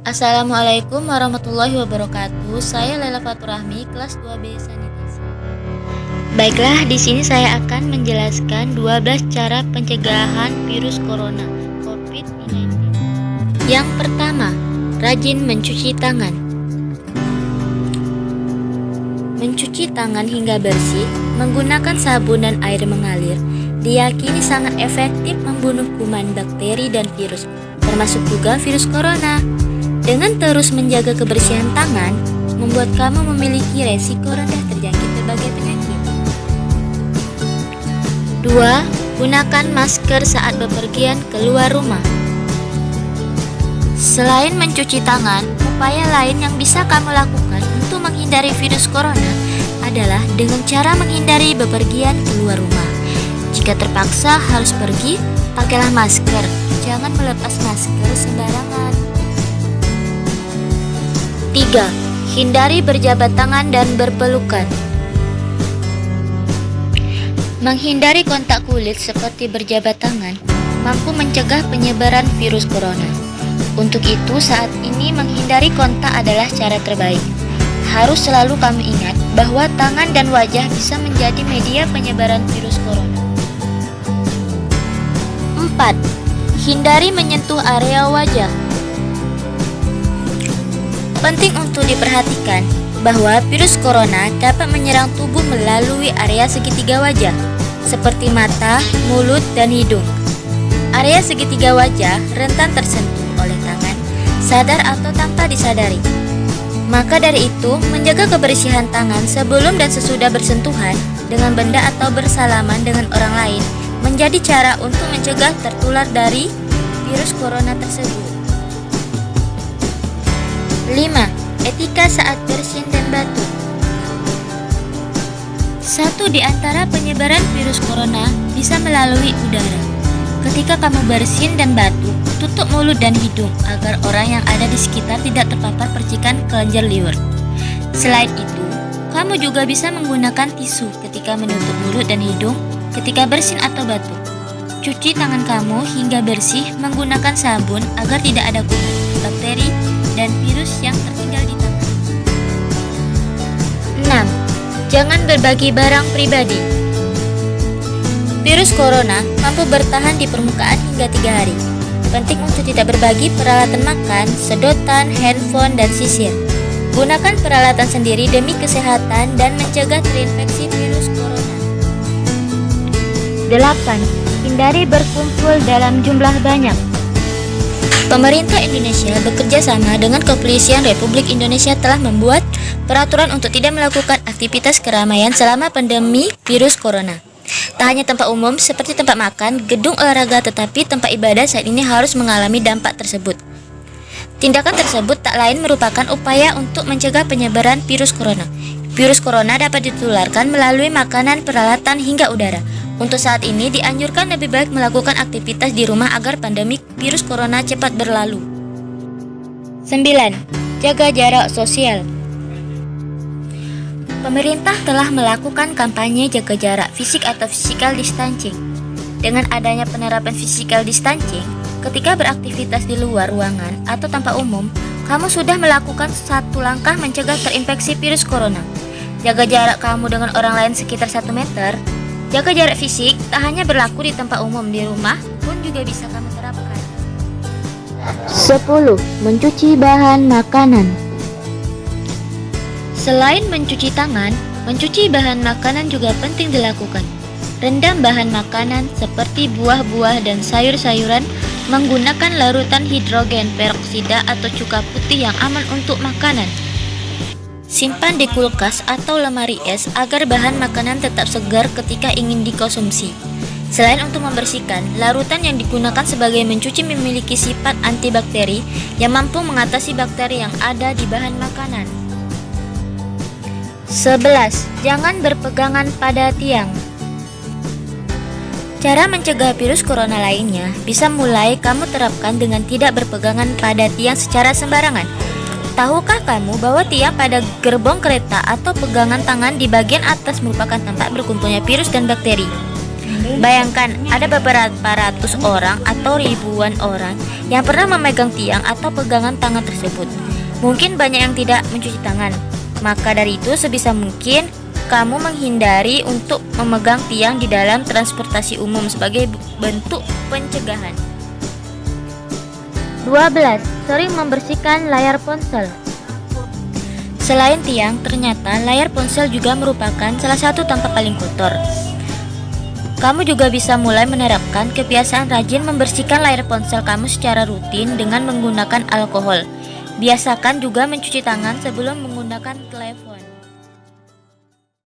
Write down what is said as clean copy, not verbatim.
Assalamualaikum warahmatullahi wabarakatuh. Saya Laila Faturahmi, kelas 2B Sanitasi. Baiklah, di sini saya akan menjelaskan 12 cara pencegahan virus corona COVID-19. Yang pertama, rajin mencuci tangan. Mencuci tangan hingga bersih menggunakan sabun dan air mengalir diyakini sangat efektif membunuh kuman, bakteri, dan virus, termasuk juga virus corona. Dengan terus menjaga kebersihan tangan, membuat kamu memiliki resiko rendah terjangkit berbagai penyakit. 2. Gunakan masker saat bepergian keluar rumah. Selain mencuci tangan, upaya lain yang bisa kamu lakukan untuk menghindari virus corona adalah dengan cara menghindari bepergian keluar rumah. Jika terpaksa harus pergi, pakailah masker. Jangan melepas masker sembarangan. 3. Hindari berjabat tangan dan berpelukan. Menghindari kontak kulit seperti berjabat tangan mampu mencegah penyebaran virus corona. Untuk itu, saat ini menghindari kontak adalah cara terbaik. Harus selalu kamu ingat bahwa tangan dan wajah bisa menjadi media penyebaran virus corona. 4. Hindari menyentuh area wajah. Penting untuk diperhatikan bahwa virus corona dapat menyerang tubuh melalui area segitiga wajah, seperti mata, mulut, dan hidung. Area segitiga wajah rentan tersentuh oleh tangan, sadar atau tanpa disadari. Maka dari itu, menjaga kebersihan tangan sebelum dan sesudah bersentuhan dengan benda atau bersalaman dengan orang lain menjadi cara untuk mencegah tertular dari virus corona tersebut. 5. Etika saat bersin dan batuk. Satu di antara penyebaran virus corona bisa melalui udara. Ketika kamu bersin dan batuk, tutup mulut dan hidung agar orang yang ada di sekitar tidak terpapar percikan kelenjar liur. Selain itu, kamu juga bisa menggunakan tisu ketika menutup mulut dan hidung ketika bersin atau batuk. Cuci tangan kamu hingga bersih menggunakan sabun agar tidak ada kuman, bakteri, dan virus yang tertinggal di tangan. 6. Jangan berbagi barang pribadi. Virus corona mampu bertahan di permukaan hingga 3 hari. Penting untuk tidak berbagi peralatan makan, sedotan, handphone, dan sisir. Gunakan peralatan sendiri demi kesehatan dan mencegah terinfeksi virus corona. 8. Hindari berkumpul dalam jumlah banyak. Pemerintah Indonesia bekerja sama dengan Kepolisian Republik Indonesia telah membuat peraturan untuk tidak melakukan aktivitas keramaian selama pandemi virus corona. Tak hanya tempat umum seperti tempat makan, gedung olahraga, tetapi tempat ibadah saat ini harus mengalami dampak tersebut. Tindakan tersebut tak lain merupakan upaya untuk mencegah penyebaran virus corona. Virus corona dapat ditularkan melalui makanan, peralatan, hingga udara. Untuk saat ini dianjurkan lebih baik melakukan aktivitas di rumah agar pandemi virus corona cepat berlalu. 9. Jaga jarak sosial. Pemerintah telah melakukan kampanye jaga jarak fisik atau physical distancing. Dengan adanya penerapan physical distancing, ketika beraktivitas di luar ruangan atau tempat umum, kamu sudah melakukan satu langkah mencegah terinfeksi virus corona. Jaga jarak kamu dengan orang lain sekitar 1 meter. Jaga jarak fisik tak hanya berlaku di tempat umum, di rumah pun juga bisa kamu terapkan. 10. Mencuci bahan makanan. Selain mencuci tangan, mencuci bahan makanan juga penting dilakukan. Rendam bahan makanan seperti buah-buah dan sayur-sayuran menggunakan larutan hidrogen peroksida atau cuka putih yang aman untuk makanan. Simpan di kulkas atau lemari es agar bahan makanan tetap segar ketika ingin dikonsumsi. Selain untuk membersihkan, larutan yang digunakan sebagai mencuci memiliki sifat antibakteri yang mampu mengatasi bakteri yang ada di bahan makanan. 11. Jangan berpegangan pada tiang. Cara mencegah virus corona lainnya bisa mulai kamu terapkan dengan tidak berpegangan pada tiang secara sembarangan. Tahukah kamu bahwa tiang pada gerbong kereta atau pegangan tangan di bagian atas merupakan tempat berkumpulnya virus dan bakteri? Bayangkan, ada beberapa ratus orang atau ribuan orang yang pernah memegang tiang atau pegangan tangan tersebut. Mungkin banyak yang tidak mencuci tangan. Maka dari itu sebisa mungkin kamu menghindari untuk memegang tiang di dalam transportasi umum sebagai bentuk pencegahan. 12. Sering membersihkan layar ponsel. Selain tiang, ternyata layar ponsel juga merupakan salah satu tampak paling kotor. Kamu juga bisa mulai menerapkan kebiasaan rajin membersihkan layar ponsel kamu secara rutin dengan menggunakan alkohol. Biasakan juga mencuci tangan sebelum menggunakan telepon.